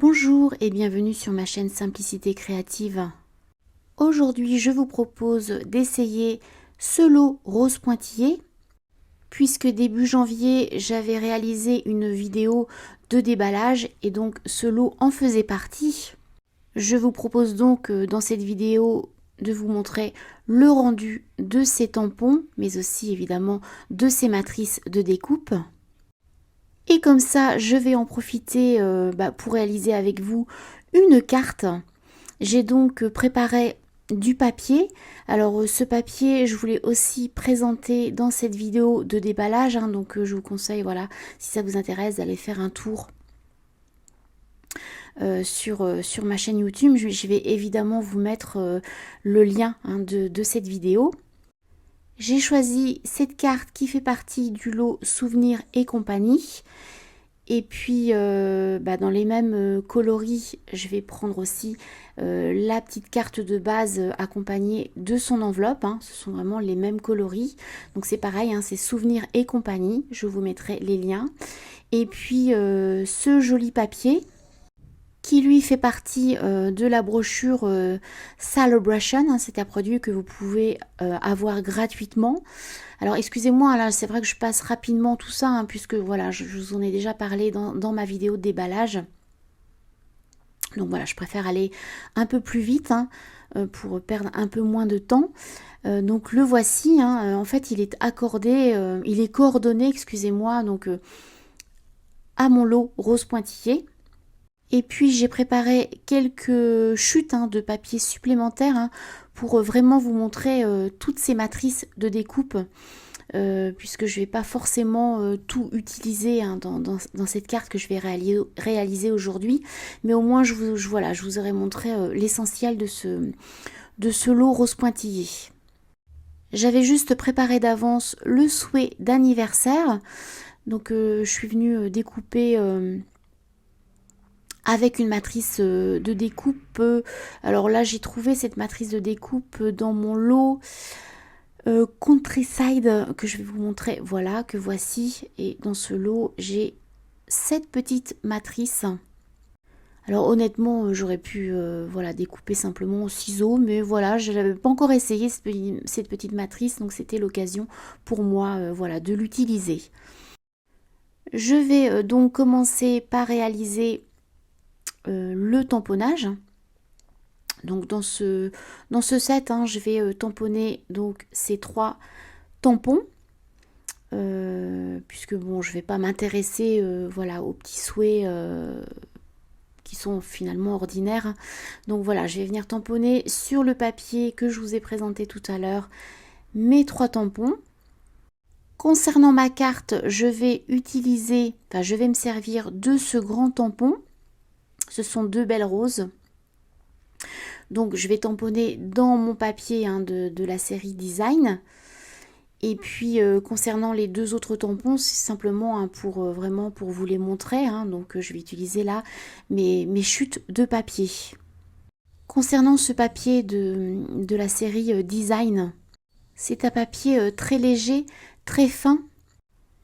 Bonjour et bienvenue sur ma chaîne Simplicité Créative. Aujourd'hui, je vous propose d'essayer ce lot rose pointillé, puisque début janvier, j'avais réalisé une vidéo de déballage et donc ce lot en faisait partie. Je vous propose donc dans cette vidéo de vous montrer le rendu de ces tampons, mais aussi évidemment de ces matrices de découpe. Et comme ça, je vais en profiter pour réaliser avec vous une carte. J'ai donc préparé du papier. Alors ce papier, je voulais aussi présenter dans cette vidéo de déballage. Donc je vous conseille, voilà, si ça vous intéresse, d'aller faire un tour sur ma chaîne YouTube. Je vais évidemment vous mettre le lien de cette vidéo. J'ai choisi cette carte qui fait partie du lot Souvenirs et compagnie. Et puis dans les mêmes coloris, je vais prendre aussi la petite carte de base accompagnée de son enveloppe. Ce sont vraiment les mêmes coloris. Donc c'est pareil, c'est Souvenirs et compagnie. Je vous mettrai les liens. Et puis ce joli papier qui lui fait partie de la brochure Celebration. C'est un produit que vous pouvez avoir gratuitement. Alors excusez-moi, là c'est vrai que je passe rapidement tout ça, puisque voilà, je vous en ai déjà parlé dans ma vidéo de déballage. Donc voilà, je préfère aller un peu plus vite pour perdre un peu moins de temps. Donc le voici, en fait il est accordé, il est coordonné, excusez-moi, donc à mon lot rose pointillé. Et puis j'ai préparé quelques chutes de papier supplémentaires pour vraiment vous montrer toutes ces matrices de découpe, puisque je ne vais pas forcément tout utiliser dans cette carte que je vais réaliser aujourd'hui, mais au moins je vous aurai montré l'essentiel de ce lot rose pointillé. J'avais juste préparé d'avance le souhait d'anniversaire, donc je suis venue découper avec une matrice de découpe. Alors là, j'ai trouvé cette matrice de découpe dans mon lot Countryside que je vais vous montrer. Voilà, que voici. Et dans ce lot, j'ai cette petite matrice. Alors honnêtement, j'aurais pu découper simplement au ciseau, mais voilà, je n'avais pas encore essayé cette petite matrice, donc c'était l'occasion pour moi de l'utiliser. Je vais donc commencer par réaliser le tamponnage. Donc dans ce set, je vais tamponner donc ces 3 tampons, puisque bon, je vais pas m'intéresser aux petits souhaits qui sont finalement ordinaires. Donc voilà, je vais venir tamponner sur le papier que je vous ai présenté tout à l'heure mes 3 tampons. Concernant ma carte, je vais me servir de ce grand tampon. Ce sont 2 belles roses. Donc je vais tamponner dans mon papier de la série Design. Et puis concernant les 2 autres tampons, c'est simplement pour vous les montrer. Donc je vais utiliser là mes chutes de papier. Concernant ce papier de la série Design, c'est un papier très léger, très fin,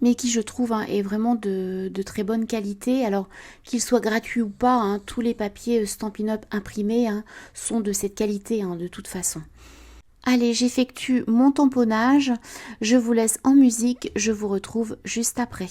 mais qui je trouve est vraiment de très bonne qualité. Alors qu'il soit gratuit ou pas, tous les papiers Stampin' Up imprimés sont de cette qualité de toute façon. Allez, j'effectue mon tamponnage, je vous laisse en musique, je vous retrouve juste après.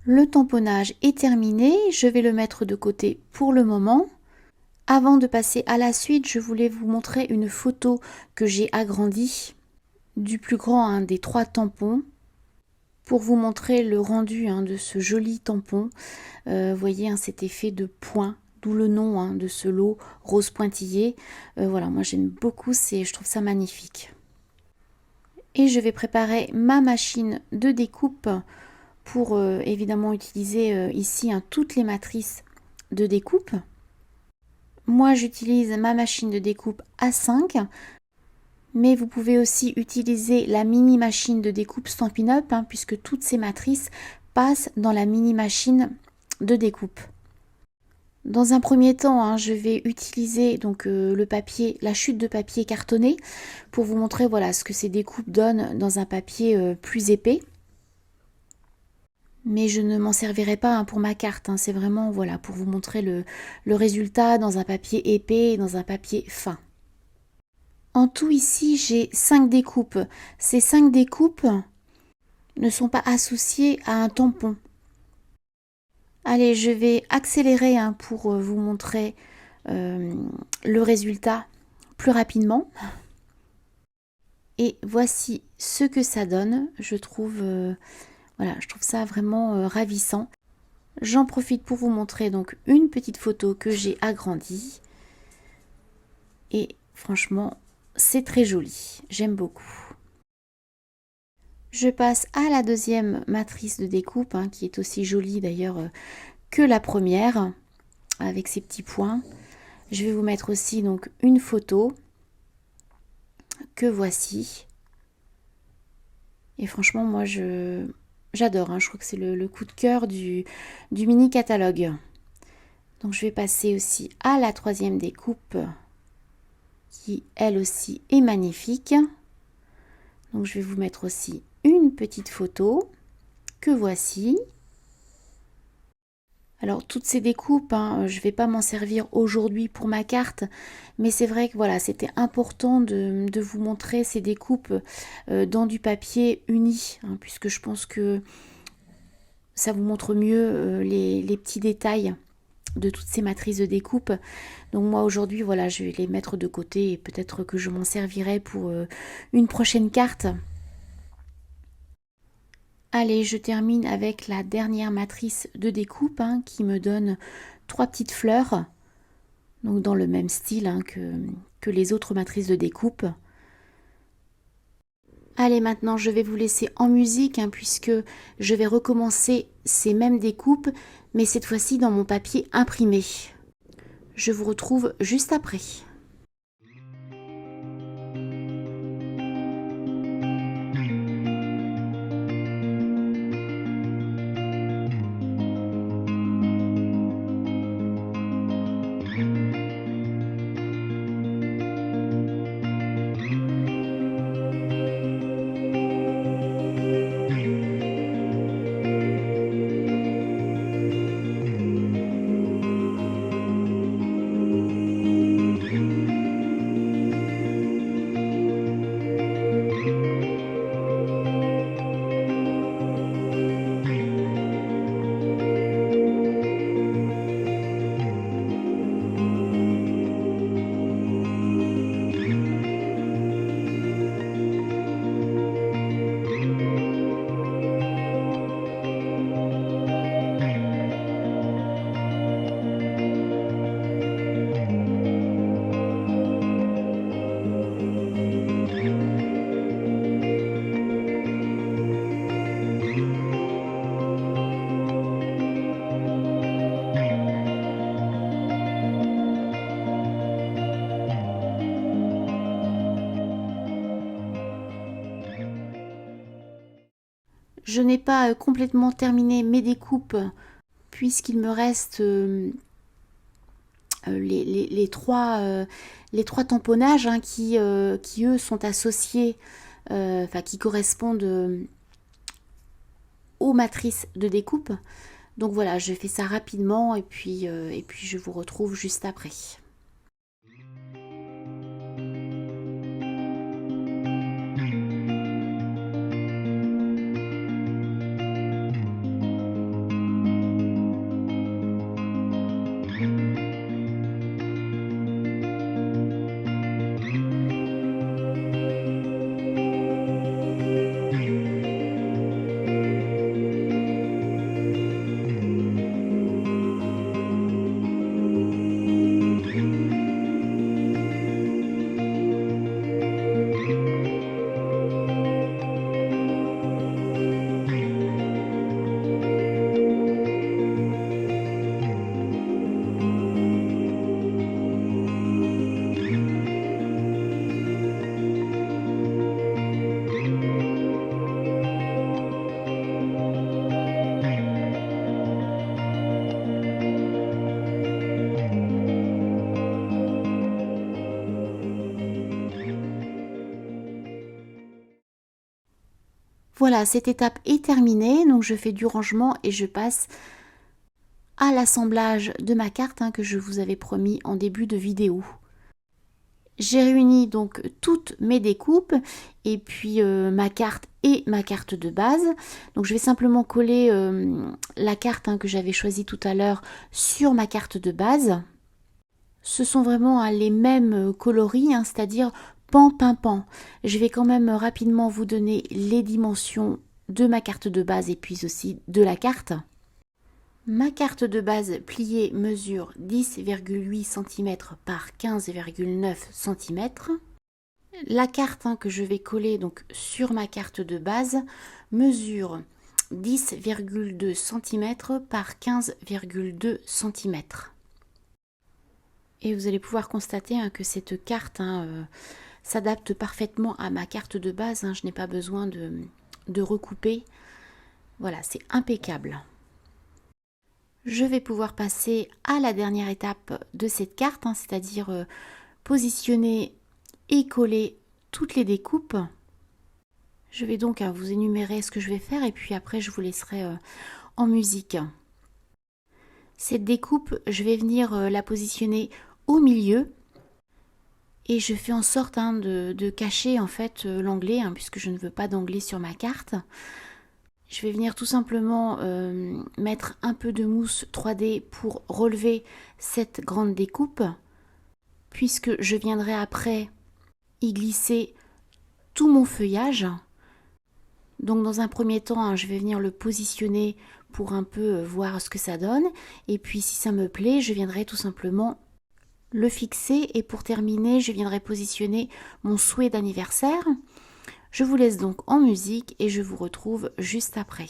Le tamponnage est terminé, je vais le mettre de côté pour le moment. Avant de passer à la suite, je voulais vous montrer une photo que j'ai agrandie du plus grand des 3 tampons pour vous montrer le rendu de ce joli tampon. Vous voyez cet effet de point, d'où le nom de ce lot rose pointillé. Voilà, moi j'aime beaucoup, je trouve ça magnifique. Et je vais préparer ma machine de découpe pour évidemment utiliser ici toutes les matrices de découpe. Moi j'utilise ma machine de découpe A5, mais vous pouvez aussi utiliser la mini machine de découpe Stampin' Up puisque toutes ces matrices passent dans la mini machine de découpe. Dans un premier temps, je vais utiliser donc le papier, la chute de papier cartonné pour vous montrer voilà ce que ces découpes donnent dans un papier plus épais. Mais je ne m'en servirai pas pour ma carte, c'est vraiment voilà pour vous montrer le résultat dans un papier épais et dans un papier fin. En tout ici, j'ai 5 découpes. Ces 5 découpes ne sont pas associées à un tampon. Allez, je vais accélérer pour vous montrer le résultat plus rapidement. Et voici ce que ça donne. Je trouve ça vraiment ravissant. J'en profite pour vous montrer donc une petite photo que j'ai agrandie. Et franchement, c'est très joli. J'aime beaucoup. Je passe à la deuxième matrice de découpe, qui est aussi jolie d'ailleurs que la première, avec ses petits points. Je vais vous mettre aussi donc une photo que voici. Et franchement, moi j'adore, je crois que c'est le coup de cœur du mini catalogue. Donc je vais passer aussi à la troisième découpe, qui elle aussi est magnifique. Donc je vais vous mettre aussi une petite photo que voici. Alors toutes ces découpes, je ne vais pas m'en servir aujourd'hui pour ma carte, mais c'est vrai que voilà, c'était important de vous montrer ces découpes dans du papier uni, puisque je pense que ça vous montre mieux les petits détails de toutes ces matrices de découpe. Donc moi aujourd'hui, voilà, je vais les mettre de côté et peut-être que je m'en servirai pour une prochaine carte. Allez, je termine avec la dernière matrice de découpe qui me donne 3 petites fleurs, donc dans le même style que les autres matrices de découpe. Allez, maintenant je vais vous laisser en musique puisque je vais recommencer ces mêmes découpes, mais cette fois-ci dans mon papier imprimé. Je vous retrouve juste après. Je n'ai pas complètement terminé mes découpes puisqu'il me reste les trois tamponnages qui eux sont associés, qui correspondent aux matrices de découpe. Donc voilà, je fais ça rapidement et puis je vous retrouve juste après. Voilà, cette étape est terminée, donc je fais du rangement et je passe à l'assemblage de ma carte que je vous avais promis en début de vidéo. J'ai réuni donc toutes mes découpes et puis ma carte et ma carte de base. Donc je vais simplement coller la carte que j'avais choisie tout à l'heure sur ma carte de base. Ce sont vraiment les mêmes coloris, c'est-à-dire pan, pin, pan. Je vais quand même rapidement vous donner les dimensions de ma carte de base et puis aussi de la carte. Ma carte de base pliée mesure 10,8 cm par 15,9 cm. La carte que je vais coller donc sur ma carte de base mesure 10,2 cm par 15,2 cm. Et vous allez pouvoir constater que cette carte s'adapte parfaitement à ma carte de base. Je n'ai pas besoin de recouper. Voilà, c'est impeccable. Je vais pouvoir passer à la dernière étape de cette carte, c'est-à-dire positionner et coller toutes les découpes. Je vais donc vous énumérer ce que je vais faire et puis après je vous laisserai en musique. Cette découpe, je vais venir la positionner au milieu et je fais en sorte de cacher en fait l'onglet puisque je ne veux pas d'onglet sur ma carte. Je vais venir tout simplement mettre un peu de mousse 3D pour relever cette grande découpe, puisque je viendrai après y glisser tout mon feuillage. Donc dans un premier temps, je vais venir le positionner pour un peu voir ce que ça donne. Et puis si ça me plaît, je viendrai tout simplement le fixer. Et pour terminer, je viendrai positionner mon souhait d'anniversaire. Je vous laisse donc en musique et je vous retrouve juste après.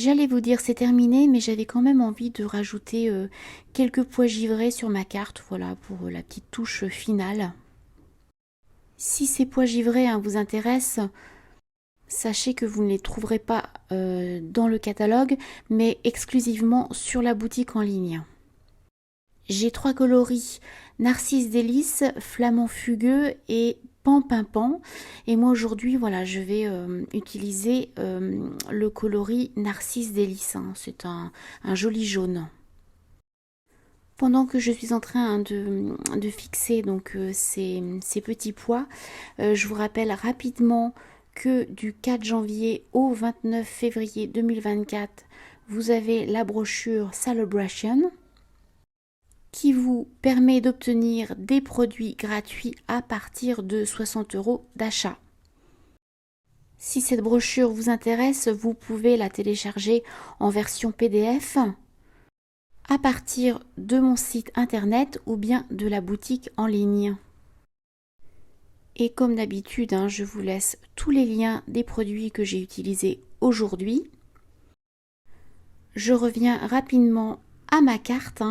J'allais vous dire c'est terminé, mais j'avais quand même envie de rajouter quelques pois givrés sur ma carte, voilà, pour la petite touche finale. Si ces pois givrés vous intéressent, sachez que vous ne les trouverez pas dans le catalogue, mais exclusivement sur la boutique en ligne. J'ai 3 coloris, Narcisse Délice, Flamand Fugueux et Pan-Pimpant. Et moi aujourd'hui, voilà, je vais utiliser le coloris Narcisse Délice. C'est un joli jaune. Pendant que je suis en train de fixer donc ces petits pois, je vous rappelle rapidement que du 4 janvier au 29 février 2024, vous avez la brochure Celebration qui vous permet d'obtenir des produits gratuits à partir de 60 € d'achat. Si cette brochure vous intéresse, vous pouvez la télécharger en version PDF à partir de mon site internet ou bien de la boutique en ligne. Et comme d'habitude, je vous laisse tous les liens des produits que j'ai utilisés aujourd'hui. Je reviens rapidement à ma carte.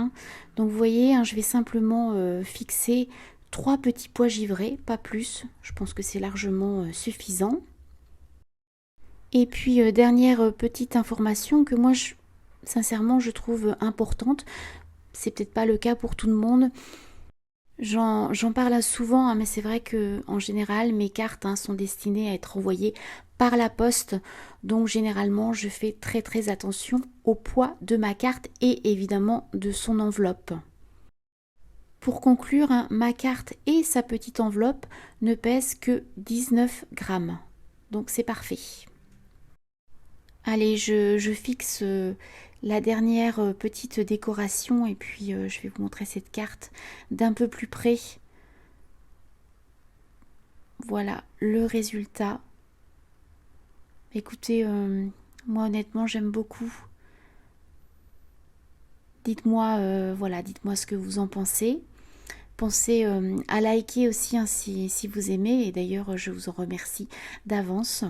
Donc vous voyez, je vais simplement fixer 3 petits pois givrés, pas plus. Je pense que c'est largement suffisant. Et puis dernière petite information que moi, sincèrement, je trouve importante. C'est peut-être pas le cas pour tout le monde. J'en parle souvent, mais c'est vrai que en général, mes cartes sont destinées à être envoyées par la poste. Donc généralement, je fais très très attention au poids de ma carte et évidemment de son enveloppe. Pour conclure, ma carte et sa petite enveloppe ne pèsent que 19 grammes. Donc c'est parfait. Allez, je fixe la dernière petite décoration et puis je vais vous montrer cette carte d'un peu plus près. Voilà le résultat. Écoutez, moi honnêtement j'aime beaucoup. Dites-moi voilà, dites-moi ce que vous en pensez. Pensez à liker aussi si vous aimez et d'ailleurs je vous en remercie d'avance.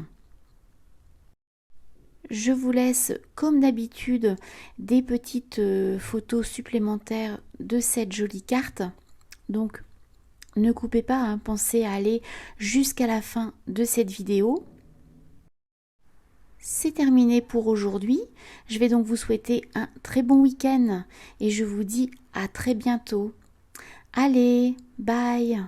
Je vous laisse comme d'habitude des petites photos supplémentaires de cette jolie carte. Donc ne coupez pas, pensez à aller jusqu'à la fin de cette vidéo. C'est terminé pour aujourd'hui. Je vais donc vous souhaiter un très bon week-end et je vous dis à très bientôt. Allez, bye!